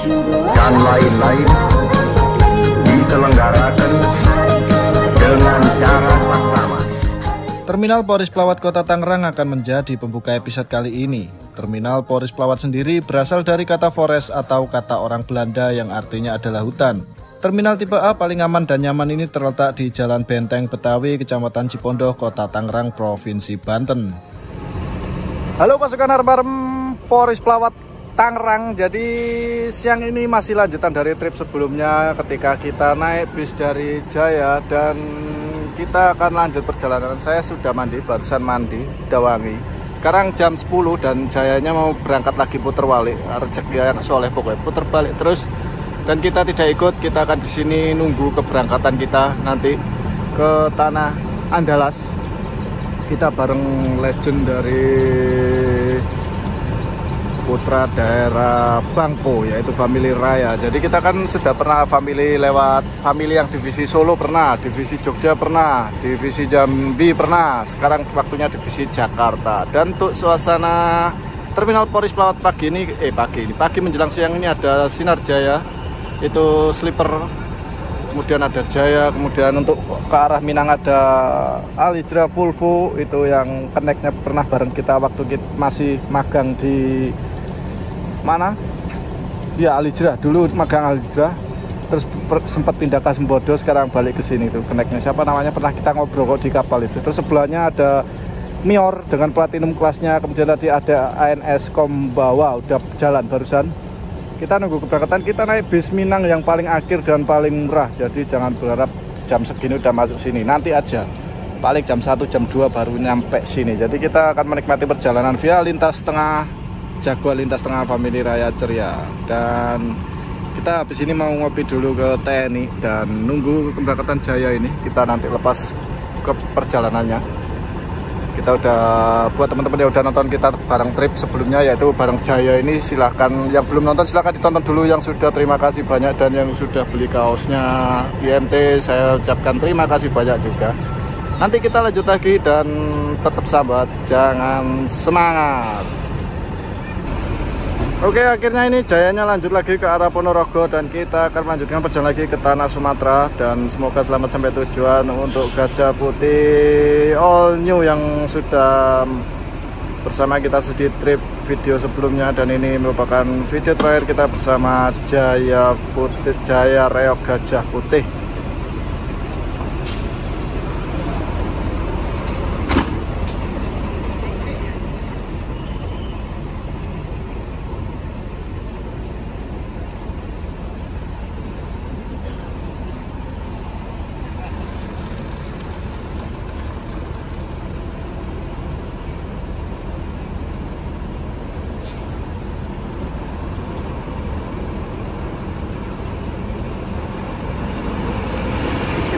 dan lain-lain diselenggarakan dengan cara saksama. Terminal Polres Plawat Kota Tangerang akan menjadi pembuka episode kali ini. Terminal Polres Plawat sendiri berasal dari kata forest atau kata orang Belanda yang artinya adalah hutan. Terminal tipe A paling aman dan nyaman ini terletak di Jalan Benteng Betawi, Kecamatan Cipondoh, Kota Tangerang, Provinsi Banten. Halo pasukan arem-arem Polres Plawat Tangerang. Jadi siang ini masih lanjutan dari trip sebelumnya ketika kita naik bis dari Jaya dan kita akan lanjut perjalanan. Saya sudah mandi, barusan mandi, Dawangi. Sekarang jam 10 dan Jayanya mau berangkat lagi puter balik. Rezeki yang soleh pokoknya puter balik terus. Dan kita tidak ikut, kita akan di sini nunggu keberangkatan kita nanti ke Tanah Andalas. Kita bareng legend dari putra daerah Bangko, yaitu Family Raya. Jadi kita kan sudah pernah family lewat family yang divisi Solo pernah, divisi Jogja pernah, divisi Jambi pernah. Sekarang waktunya divisi Jakarta. Dan untuk suasana Terminal Polres Plawat pagi menjelang siang ini ada Sinar Jaya, itu sleeper, kemudian ada Jaya, kemudian untuk ke arah Minang ada Al Hijrah Volvo, itu yang connect-nya pernah bareng kita waktu kita masih magang di mana? Ya Al Hijrah, dulu magang Al Hijrah, terus sempat pindah ke Sembodo, sekarang balik ke sini tuh connect-nya. Siapa namanya, pernah kita ngobrol kok di kapal itu. Terus sebelahnya ada Mior dengan platinum kelasnya, kemudian tadi ada ANS Kombawa udah jalan barusan. Kita nunggu keberangkatan, kita naik bis Minang yang paling akhir dan paling murah. Jadi jangan berharap jam segini udah masuk sini, nanti aja. Paling jam 1, jam 2 baru nyampe sini. Jadi kita akan menikmati perjalanan via lintas tengah Jaguar, lintas tengah Family Raya Ceria. Dan kita habis ini mau ngopi dulu ke TNI dan nunggu keberangkatan Jaya ini. Kita nanti lepas ke perjalanannya. Kita udah, buat teman-teman yang udah nonton kita bareng trip sebelumnya yaitu bareng Jaya ini, silahkan yang belum nonton silahkan ditonton dulu. Yang sudah terima kasih banyak, dan yang sudah beli kaosnya IMT saya ucapkan terima kasih banyak juga. Nanti kita lanjut lagi dan tetap sahabat, jangan semangat. Oke, akhirnya ini Jayanya lanjut lagi ke arah Ponorogo dan kita akan melanjutkan perjalanan lagi ke tanah Sumatera. Dan semoga selamat sampai tujuan untuk Gajah Putih all new yang sudah bersama kita di trip video sebelumnya. Dan ini merupakan video terakhir kita bersama Jaya Putih, Jaya Reog Gajah Putih.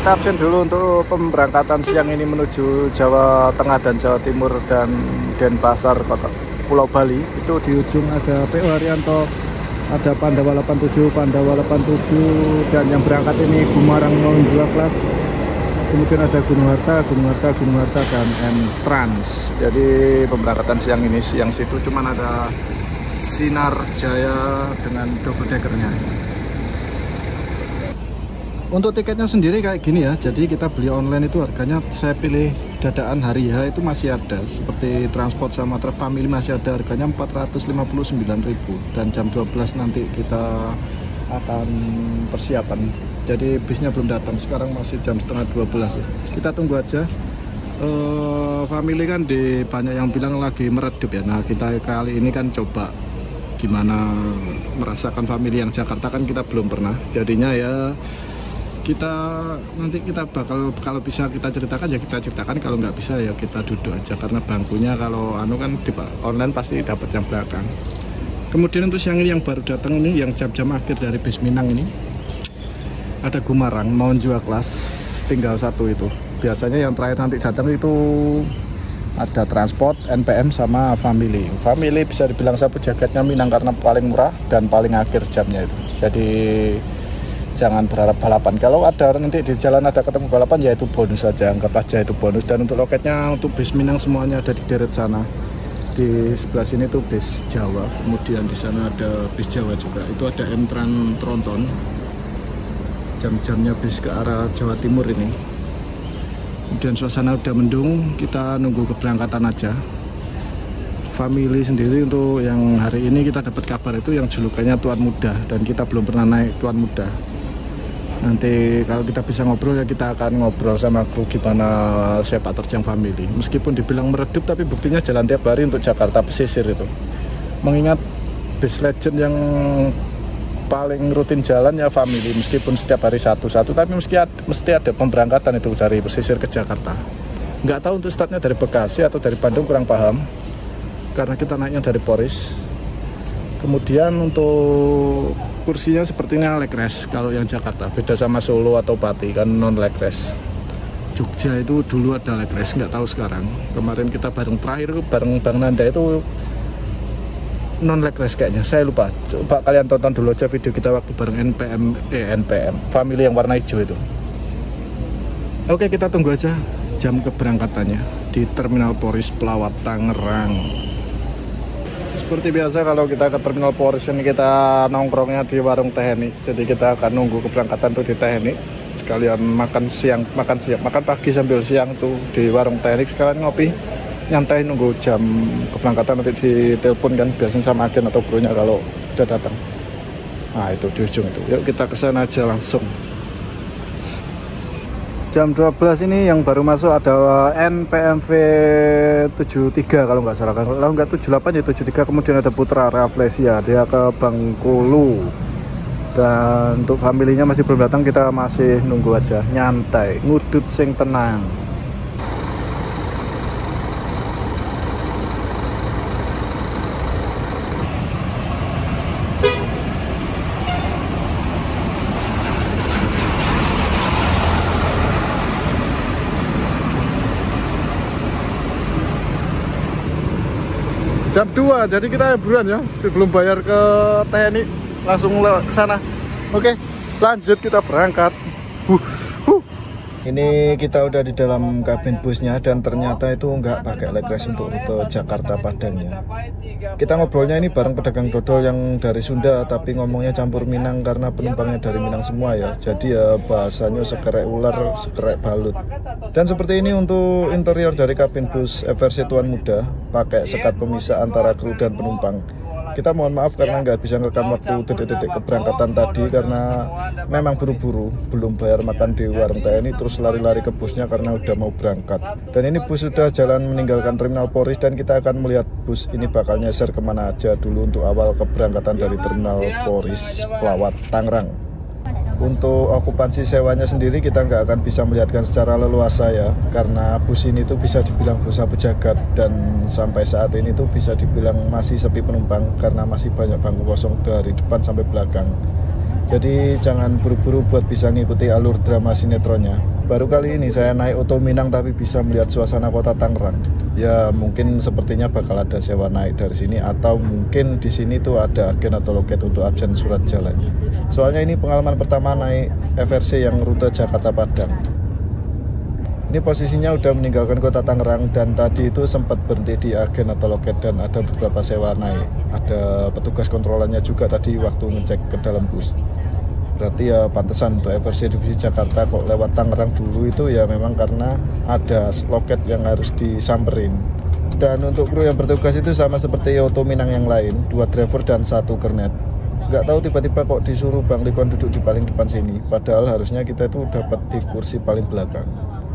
Kita absen dulu untuk pemberangkatan siang ini menuju Jawa Tengah dan Jawa Timur dan Denpasar, kota Pulau Bali. Itu di ujung ada PO Haryanto, ada Pandawa 87, dan yang berangkat ini Gumarang Monjua Kelas. Kemudian ada Gunung Harta, dan M Trans. Jadi pemberangkatan siang ini, siang situ cuman ada Sinar Jaya dengan double deckernya. Untuk tiketnya sendiri kayak gini ya, jadi kita beli online itu harganya saya pilih dadaan hari H itu masih ada, seperti transport sama trip family masih ada, harganya 459.000, dan jam 12 nanti kita akan persiapan. Jadi bisnya belum datang, sekarang masih jam setengah 12 ya. Kita tunggu aja. Family kan banyak yang bilang lagi meredup ya. Nah kita kali ini kan coba gimana merasakan family yang Jakarta, kan kita belum pernah. Jadinya ya nanti kita bakal, kalau bisa kita ceritakan ya kita ceritakan, kalau nggak bisa ya kita duduk aja, karena bangkunya kalau kan di online pasti dapat yang belakang. Kemudian untuk siang ini yang baru datang ini, yang jam-jam akhir dari bis Minang ini, ada Gumarang Monjua Kelas, tinggal satu itu. Biasanya yang terakhir nanti datang itu ada transport, NPM sama family. Family bisa dibilang satu jaketnya Minang karena paling murah dan paling akhir jamnya itu. Jadi jangan berharap balapan. Kalau ada nanti di jalan ada ketemu balapan, ya itu bonus saja, anggap aja itu bonus. Dan untuk loketnya untuk bis Minang semuanya ada di deret sana. Di sebelah sini tuh bis Jawa, kemudian di sana ada bis Jawa juga. Itu ada Mtran Tronton. Jam-jamnya bis ke arah Jawa Timur ini. Kemudian suasana udah mendung, kita nunggu keberangkatan aja. Family sendiri untuk yang hari ini kita dapat kabar itu yang julukannya Tuan Muda, dan kita belum pernah naik Tuan Muda. Nanti kalau kita bisa ngobrol ya kita akan ngobrol sama kru gimana sepak terjang family. Meskipun dibilang meredup tapi buktinya jalan tiap hari untuk Jakarta pesisir itu. Mengingat bis legend yang paling rutin jalan ya family, meskipun setiap hari satu-satu, tapi mesti ada pemberangkatan itu dari pesisir ke Jakarta. Nggak tahu untuk startnya dari Bekasi atau dari Bandung, kurang paham. Karena kita naiknya dari Poris. Kemudian untuk kursinya sepertinya leg rest kalau yang Jakarta, beda sama Solo atau Pati kan non leg rest. Jogja itu dulu ada leg rest, nggak tahu sekarang. Kemarin kita terakhir bareng Bang Nanda itu non leg rest kayaknya, saya lupa. Coba kalian tonton dulu aja video kita waktu bareng NPM family yang warna hijau itu. Oke, kita tunggu aja jam keberangkatannya di Terminal Poris Pelawat Tangerang. Seperti biasa kalau kita ke Terminal Poris ini kita nongkrongnya di warung Teknik. Jadi kita akan nunggu keberangkatan tuh di Teknik. Sekalian makan pagi sambil siang tuh di warung Teknik. Sekalian ngopi, nyantai nunggu jam keberangkatan, nanti ditelepon kan biasanya sama agen atau krunya kalau udah datang. Nah itu di ujung itu. Yuk kita ke sana aja langsung. Jam 12 ini yang baru masuk ada NPMV 73 kalau nggak salah, kalau nggak 78 ya 73. Kemudian ada Putra Rafflesia, dia ke Bengkulu. Dan untuk familinya masih belum datang, kita masih nunggu aja, nyantai, ngudut sing tenang. Jam 2, jadi kita buruan ya, belum bayar ke Teknik, langsung ke sana. Oke, lanjut kita berangkat. Ini kita udah di dalam kabin busnya dan ternyata itu nggak pakai leg rest untuk rute Jakarta Padang ya. Kita ngobrolnya ini bareng pedagang dodol yang dari Sunda, tapi ngomongnya campur Minang karena penumpangnya dari Minang semua ya. Jadi ya bahasanya sekerek ular, sekerek balut. Dan seperti ini untuk interior dari kabin bus FRC Tuan Muda, pakai sekat pemisah antara kru dan penumpang. Kita mohon maaf karena nggak bisa ngerekam waktu detik-detik keberangkatan tadi karena memang buru-buru, belum bayar makan di warung TNI, terus lari-lari ke busnya karena udah mau berangkat. Dan ini bus sudah jalan meninggalkan Terminal Poris dan kita akan melihat bus ini bakal nyeser kemana aja dulu untuk awal keberangkatan dari Terminal Poris Pelawat Tangerang. Untuk okupansi sewanya sendiri kita nggak akan bisa melihatkan secara leluasa ya, karena bus ini tuh bisa dibilang bus pejagat dan sampai saat ini tuh bisa dibilang masih sepi penumpang karena masih banyak bangku kosong dari depan sampai belakang. Jadi jangan buru-buru buat bisa ngikuti alur drama sinetronnya. Baru kali ini saya naik Oto Minang tapi bisa melihat suasana kota Tangerang. Ya mungkin sepertinya bakal ada sewa naik dari sini, atau mungkin di sini tuh ada agen atau loket untuk absen surat jalan. Soalnya ini pengalaman pertama naik FRC yang rute Jakarta Padang. Ini posisinya udah meninggalkan kota Tangerang dan tadi itu sempat berhenti di agen atau loket dan ada beberapa sewa naik. Ada petugas kontrolannya juga tadi waktu ngecek ke dalam bus. Berarti ya pantesan untuk FRC Divisi Jakarta kok lewat Tangerang dulu itu ya memang karena ada loket yang harus disamperin. Dan untuk kru yang bertugas itu sama seperti Oto Minang yang lain, 2 driver dan 1 kernet. Nggak tahu tiba-tiba kok disuruh Bang Likon duduk di paling depan sini, padahal harusnya kita itu dapat di kursi paling belakang.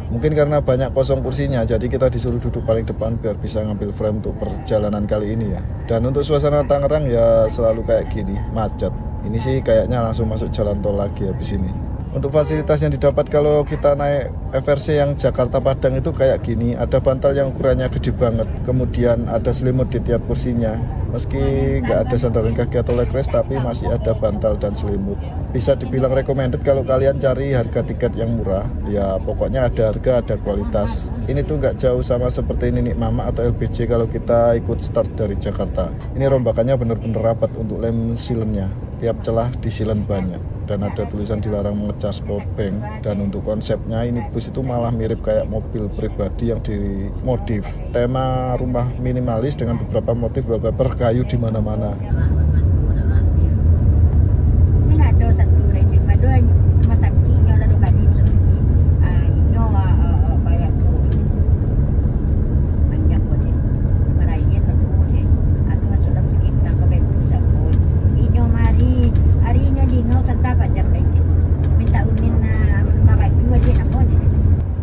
Mungkin karena banyak kosong kursinya, jadi kita disuruh duduk paling depan biar bisa ngambil frame untuk perjalanan kali ini ya. Dan untuk suasana Tangerang ya selalu kayak gini, macet. Ini sih kayaknya langsung masuk jalan tol lagi habis ini. Untuk fasilitas yang didapat kalau kita naik FRC yang Jakarta Padang itu kayak gini, ada bantal yang ukurannya gede banget, kemudian ada selimut di tiap kursinya. Meski nggak ada sandaran kaki atau leg rest, tapi masih ada bantal dan selimut. Bisa dibilang recommended kalau kalian cari harga tiket yang murah. Ya pokoknya ada harga, ada kualitas. Ini tuh nggak jauh sama seperti Ninik Mama atau LBJ kalau kita ikut start dari Jakarta. Ini rombakannya bener-bener rapat untuk lem silennya. tiap celah disilen banyak dan ada tulisan dilarang mengecas powerbank. Dan untuk konsepnya ini bus itu malah mirip kayak mobil pribadi yang dimodif. Tema rumah minimalis dengan beberapa motif wallpaper kayu di mana-mana.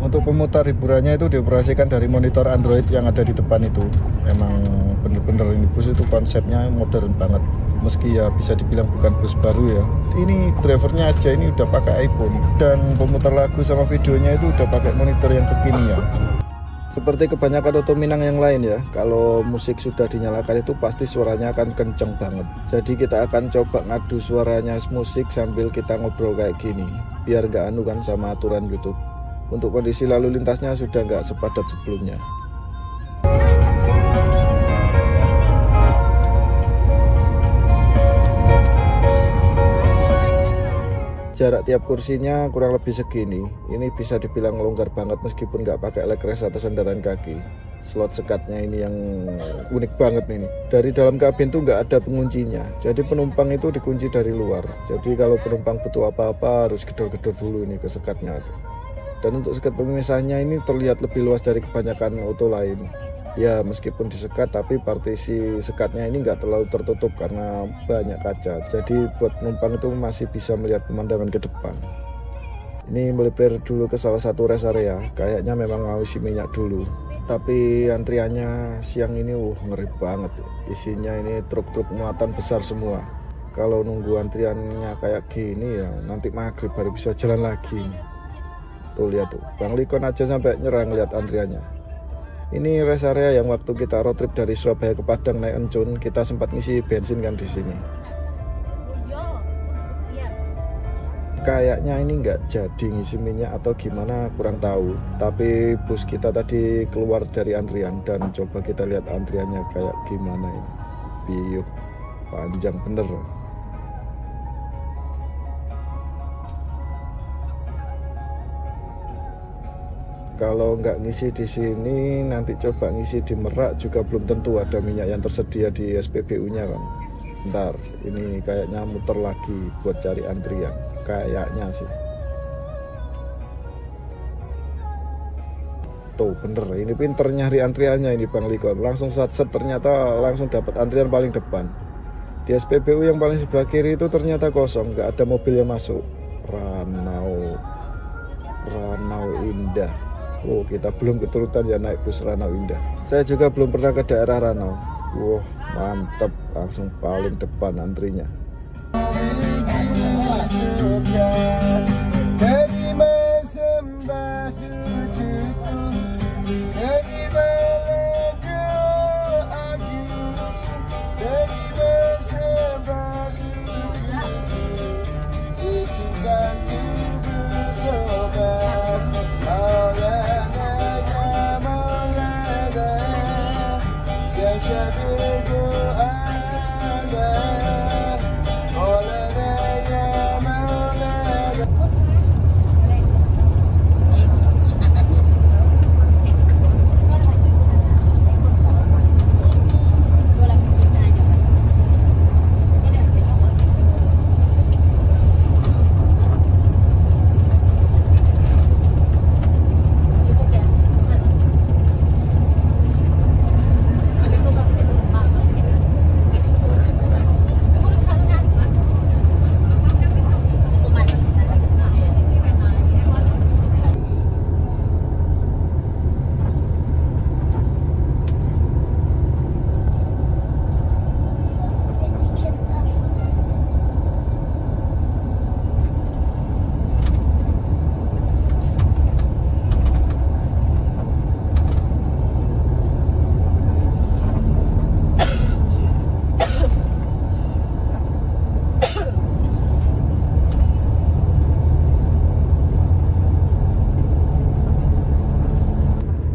Untuk pemutar hiburannya itu dioperasikan dari monitor Android yang ada di depan itu. Memang bener-bener ini bus itu konsepnya modern banget. Meski ya bisa dibilang bukan bus baru ya. Ini drivernya aja ini udah pakai iPhone. Dan pemutar lagu sama videonya itu udah pakai monitor yang kekinian. Seperti kebanyakan Oto Minang yang lain ya, kalau musik sudah dinyalakan itu pasti suaranya akan kenceng banget. Jadi kita akan coba ngadu suaranya musik sambil kita ngobrol kayak gini, biar gak anu kan sama aturan YouTube. Untuk kondisi lalu lintasnya sudah nggak sepadat sebelumnya. Jarak tiap kursinya kurang lebih segini. Ini bisa dibilang longgar banget meskipun nggak pakai leg rest atau sandaran kaki. Slot sekatnya ini yang unik banget ini. Dari dalam kabin tuh nggak ada penguncinya. Jadi penumpang itu dikunci dari luar. Jadi kalau penumpang butuh apa-apa harus gedor-gedor dulu ini ke sekatnya. Dan untuk sekat pemisahnya ini terlihat lebih luas dari kebanyakan Oto lain. Ya meskipun disekat tapi partisi sekatnya ini nggak terlalu tertutup karena banyak kaca. Jadi buat penumpang itu masih bisa melihat pemandangan ke depan. Ini melipir dulu ke salah satu rest area. Kayaknya memang mau isi minyak dulu. Tapi antriannya siang ini ngeri banget. Isinya ini truk-truk muatan besar semua. Kalau nunggu antriannya kayak gini ya nanti maghrib baru bisa jalan lagi. Tuh lihat tuh, Bang Likon aja sampai nyerah ngeliat antriannya. Ini rest area yang waktu kita road trip dari Surabaya ke Padang naik Encun, kita sempat ngisi bensin kan di sini. Kayaknya ini nggak jadi ngisi minyak atau gimana kurang tahu. Tapi bus kita tadi keluar dari antrian dan coba kita lihat antriannya kayak gimana ini. Biuh, panjang bener. Kalau nggak ngisi di sini, nanti coba ngisi di Merak juga belum tentu ada minyak yang tersedia di SPBU-nya kan. Ntar, ini kayaknya muter lagi buat cari antrian, kayaknya sih. Tuh bener, ini pinter nyari antriannya ini Bang Likon. Langsung set ternyata langsung dapat antrian paling depan. Di SPBU yang paling sebelah kiri itu ternyata kosong, nggak ada mobil yang masuk. Ranau Indah. Oh, kita belum keturutan ya naik bus Ranau Indah. Saya juga belum pernah ke daerah Ranau. Wah, mantep, langsung paling depan antrinya.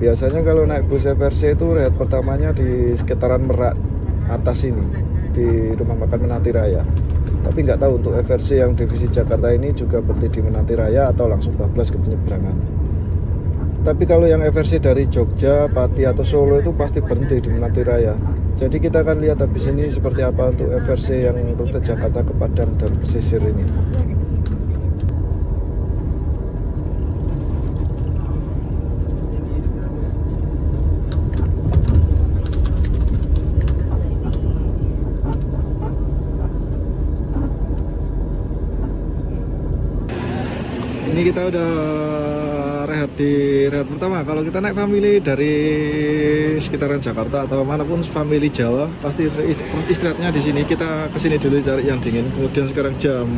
Biasanya kalau naik bus FRC itu rehat pertamanya di sekitaran Merak atas ini, di rumah makan Menanti Raya. Tapi nggak tahu untuk FRC yang divisi Jakarta ini juga berhenti di Menanti Raya atau langsung bablas ke penyeberangan. Tapi kalau yang FRC dari Jogja, Pati atau Solo itu pasti berhenti di Menanti Raya. Jadi kita akan lihat habis ini seperti apa untuk FRC yang rute Jakarta ke Padang dan pesisir ini. Ini kita udah rehat di rehat pertama. Kalau kita naik family dari sekitaran Jakarta atau manapun family Jawa, pasti istirahatnya di sini. Kita kesini dulu cari yang dingin. Kemudian sekarang jam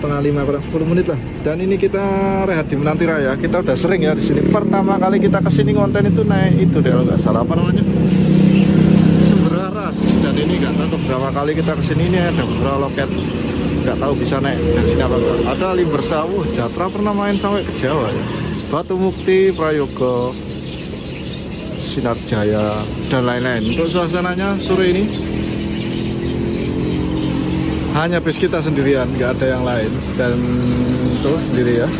4:30 kurang 10 menit lah. Dan ini kita rehat di Menanti Raya. Kita udah sering ya di sini. Pertama kali kita kesini konten itu naik itu deh, kalau nggak salah apa namanya, Semberaras. Dan ini nggak tahu berapa kali kita kesini, ini ada beberapa loket. Nggak tahu bisa naik dari sini apa enggak. Ada Limbersawuh, Jatra pernah main sampai ke Jawa ya. Batu Mukti, Prayoga, Sinarjaya dan lain-lain. Untuk suasananya sore ini hanya bis kita sendirian, nggak ada yang lain. Dan tuh sendiri ya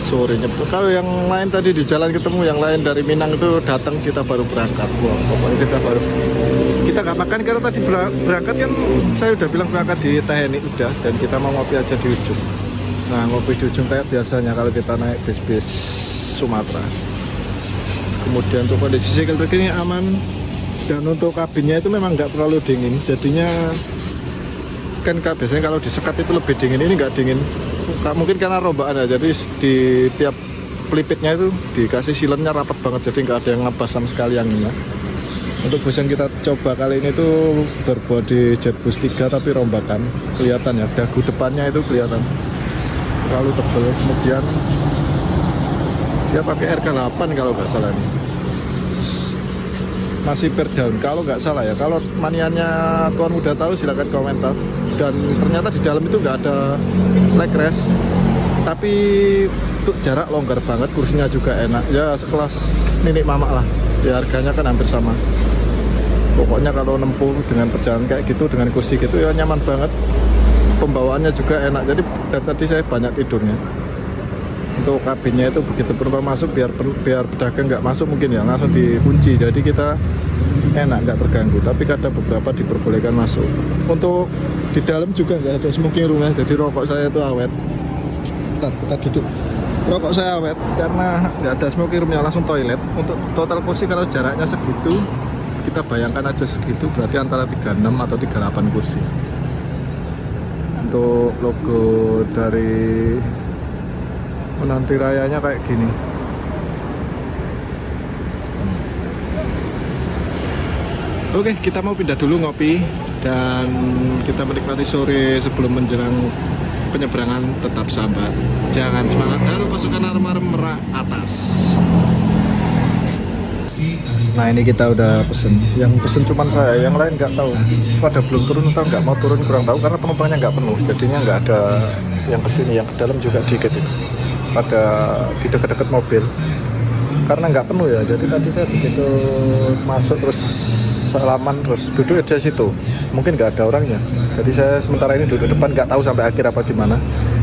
sorenya. Kalau yang lain tadi di jalan ketemu yang lain dari Minang itu datang, kita baru berangkat. Wah, pokoknya kita nggak makan karena tadi berangkat kan saya udah bilang berangkat di teknik udah, dan kita mau ngopi aja di ujung. Nah, ngopi di ujung kayak biasanya kalau kita naik bis-bis Sumatera. Kemudian untuk kondisi sikil begini aman, dan untuk kabinnya itu memang nggak terlalu dingin, jadinya kan biasanya kalau disekat itu lebih dingin, ini nggak dingin. Mungkin karena rombaan ya, jadi di tiap pelipitnya itu dikasih silennya rapat banget, jadi nggak ada yang ngebas sama sekali anginnya. Untuk bus yang kita coba kali ini tuh berbodi Jetbus 3 tapi rombakan, kelihatan ya, dagu depannya itu kelihatan terlalu tebal. Kemudian dia pakai RK8 kalau nggak salah nih, masih per down kalau nggak salah ya. Kalau maniannya tuan muda tahu silakan komentar. Dan ternyata di dalam itu nggak ada leg rest, tapi untuk jarak longgar banget, kursinya juga enak ya, sekelas Ninik Mama lah ya, harganya kan hampir sama. Pokoknya kalau nempuh dengan perjalanan kayak gitu dengan kursi gitu ya nyaman banget, pembawaannya juga enak. Jadi dari tadi saya banyak tidurnya. Untuk kabinnya itu begitu penumpang masuk, biar pedagang nggak masuk mungkin ya, langsung dikunci, jadi kita enak, nggak terganggu. Tapi kadang beberapa diperbolehkan masuk. Untuk di dalam juga nggak ada smoking room ya, jadi rokok saya itu awet. Bentar, kita duduk. Rokok saya awet karena nggak ada smoking roomnya, langsung toilet. Untuk total kursi kalau jaraknya segitu, kita bayangkan aja segitu, berarti antara 36 atau 38 kursi. Untuk logo dari Menanti Rayanya kayak gini. Oke, kita mau pindah dulu ngopi dan kita menikmati sore sebelum menjelang penyeberangan. Tetap sabar, jangan semangat, harus pasukan arem-arem merah atas. Nah, ini kita udah pesen. Yang pesen cuman saya, yang lain nggak tahu. Pada belum turun atau nggak mau turun, kurang tahu karena penumpangnya nggak penuh. Jadinya nggak ada yang kesini, yang ke dalam juga dikit itu. Pada di dekat-dekat mobil karena nggak penuh ya. Jadi tadi saya begitu masuk terus salaman terus duduk aja situ, mungkin nggak ada orangnya. Jadi saya sementara ini duduk depan, nggak tahu sampai akhir apa gimana.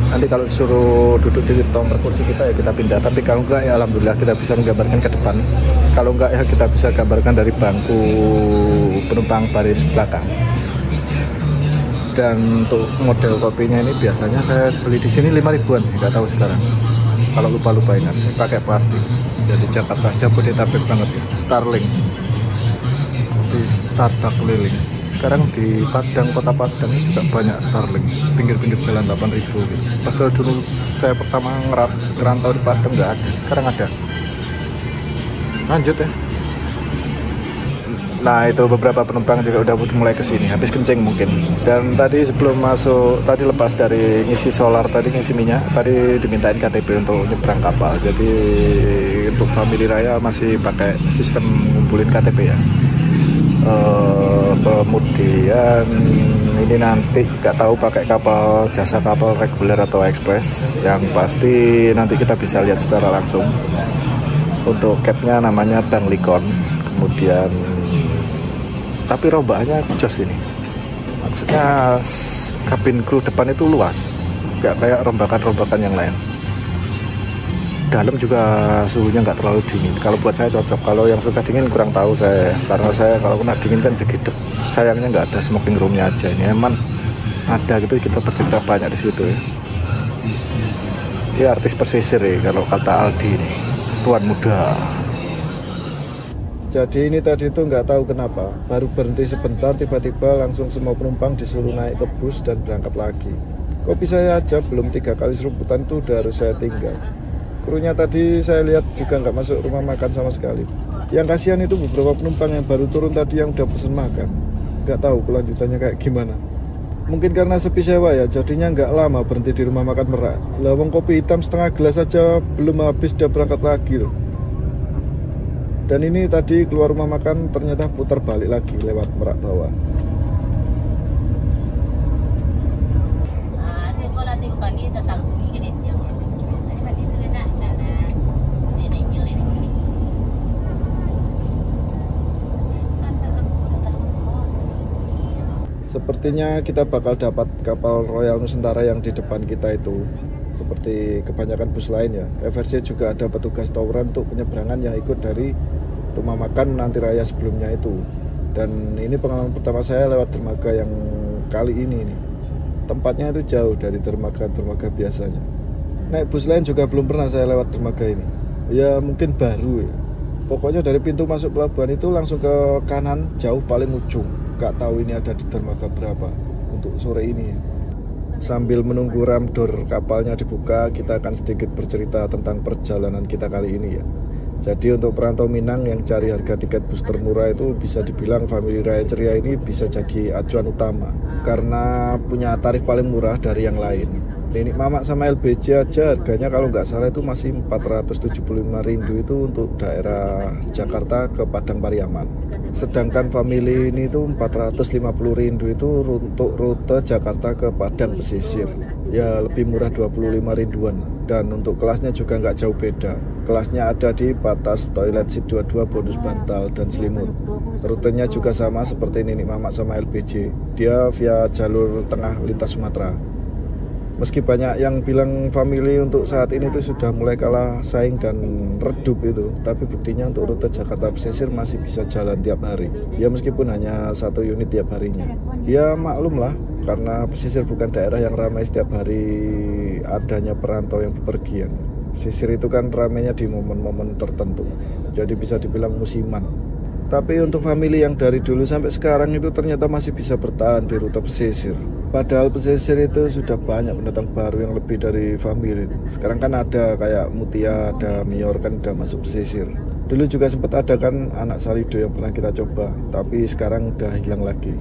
Nanti kalau disuruh duduk di nomor kursi kita ya kita pindah, tapi kalau enggak ya alhamdulillah kita bisa menggambarkan ke depan. Kalau enggak ya kita bisa gambarkan dari bangku penumpang baris belakang. Dan untuk model kopinya ini biasanya saya beli di sini 5 ribuan, nggak tahu sekarang. Kalau lupa ingat, ini pakai plastik. Jadi Jakarta Jabodetabek banget ya. Starling di Startup keliling. Sekarang di Padang, kota Padang juga banyak Starling. Pinggir-pinggir jalan 8.000 gitu. Padahal dulu saya pertama ngerantau di Padang nggak ada, sekarang ada. Lanjut ya. Nah, itu beberapa penumpang juga udah mulai kesini, habis kencing mungkin. Dan tadi sebelum masuk, tadi lepas dari ngisi solar, tadi ngisi minyak, tadi dimintain KTP untuk nyebrang kapal. Jadi untuk family Raya masih pakai sistem ngumpulin KTP ya. Kemudian ini nanti nggak tahu pakai kapal, jasa kapal reguler atau ekspres. Yang pasti nanti kita bisa lihat secara langsung. Untuk capnya namanya Tanglikon. Kemudian tapi rombaannya jos ini. Maksudnya kabin kru depan itu luas, nggak kayak rombakan-rombakan yang lain. Dalam juga suhunya nggak terlalu dingin. Kalau buat saya cocok. Kalau yang suka dingin kurang tahu saya. Karena saya kalau kena dingin kan segedek. Sayangnya nggak ada smoking roomnya aja. Ini emang ada gitu, kita bercerita banyak di situ ya. Dia artis pesisir ya kalau kata Aldi ini. Tuan muda. Jadi ini tadi itu nggak tahu kenapa. Baru berhenti sebentar tiba-tiba langsung semua penumpang disuruh naik ke bus dan berangkat lagi. Kopi saya aja belum 3 kali serumputan itu udah harus saya tinggal. Krunya tadi saya lihat juga nggak masuk rumah makan sama sekali. Yang kasihan itu beberapa penumpang yang baru turun tadi yang udah pesen makan. Nggak tahu kelanjutannya kayak gimana. Mungkin karena sepi sewa ya, jadinya nggak lama berhenti di rumah makan Merak. Lawang kopi hitam setengah gelas aja belum habis udah berangkat lagi loh. Dan ini tadi keluar rumah makan ternyata putar balik lagi lewat Merak bawah. Sepertinya kita bakal dapat kapal Royal Nusantara yang di depan kita itu. Seperti kebanyakan bus lain ya, FRC juga ada petugas tawuran untuk penyeberangan yang ikut dari rumah makan Menanti Raya sebelumnya itu. Dan ini pengalaman pertama saya lewat dermaga yang kali ini nih. Tempatnya itu jauh dari dermaga biasanya. Naik bus lain juga belum pernah saya lewat dermaga ini. Ya mungkin baru ya. Pokoknya dari pintu masuk pelabuhan itu langsung ke kanan jauh paling ujung. Gak tahu ini ada di dermaga berapa untuk sore ini. Sambil menunggu ramdor kapalnya dibuka, kita akan sedikit bercerita tentang perjalanan kita kali ini ya. Jadi untuk perantau Minang yang cari harga tiket bus termurah itu bisa dibilang Family Raya Ceria ini bisa jadi acuan utama karena punya tarif paling murah dari yang lain. Nenek Mamak sama LBJ aja harganya kalau nggak salah itu masih 475 rindu itu untuk daerah Jakarta ke Padang Pariaman. Sedangkan family ini itu 450 rindu itu untuk rute Jakarta ke Padang Pesisir. Ya lebih murah 25 rinduan. Dan untuk kelasnya juga nggak jauh beda. Kelasnya ada di batas toilet seat 22 bonus bantal dan selimut. Rutenya juga sama seperti Nenek Mamak sama LBJ. Dia via jalur tengah lintas Sumatera. Meski banyak yang bilang family untuk saat ini itu sudah mulai kalah saing dan redup itu, tapi buktinya untuk rute Jakarta Pesisir masih bisa jalan tiap hari. Ya meskipun hanya 1 unit tiap harinya. Ya maklum lah, karena pesisir bukan daerah yang ramai setiap hari adanya perantau yang bepergian. Pesisir itu kan ramainya di momen-momen tertentu, jadi bisa dibilang musiman. Tapi untuk family yang dari dulu sampai sekarang itu ternyata masih bisa bertahan di rute pesisir. Padahal pesisir itu sudah banyak pendatang baru yang lebih dari family. Sekarang kan ada kayak Mutia, ada Mior kan udah masuk pesisir. Dulu juga sempat ada kan anak Salido yang pernah kita coba, tapi sekarang udah hilang lagi.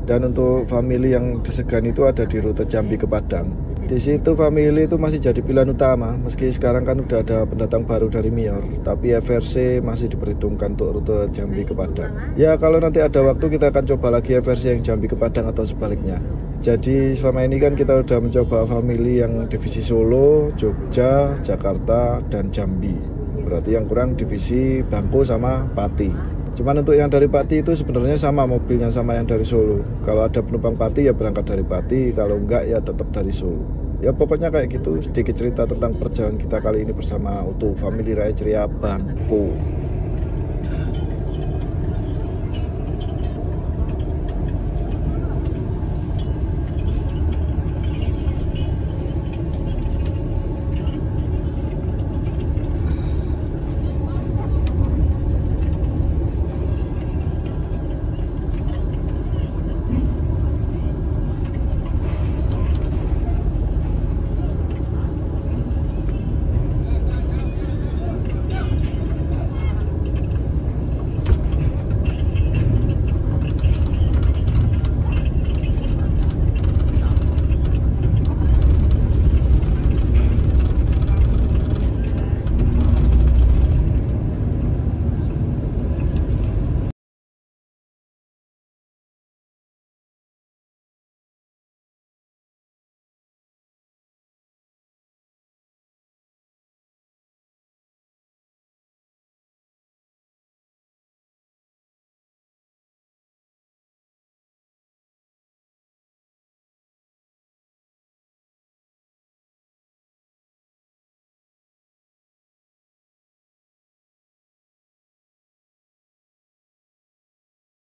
Dan untuk family yang disegani itu ada di rute Jambi ke Padang. Di situ family itu masih jadi pilihan utama, meski sekarang kan udah ada pendatang baru dari Mior, tapi FRC masih diperhitungkan untuk rute Jambi ke Padang. Ya kalau nanti ada waktu kita akan coba lagi FRC yang Jambi ke Padang atau sebaliknya. Jadi selama ini kan kita udah mencoba family yang divisi Solo, Jogja, Jakarta, dan Jambi. Berarti yang kurang divisi Bangko sama Pati. Cuman untuk yang dari Pati itu sebenarnya sama mobilnya sama yang dari Solo. Kalau ada penumpang Pati ya berangkat dari Pati, kalau enggak ya tetap dari Solo. Ya pokoknya kayak gitu, sedikit cerita tentang perjalanan kita kali ini bersama untuk Family Raya Ceria Bangko.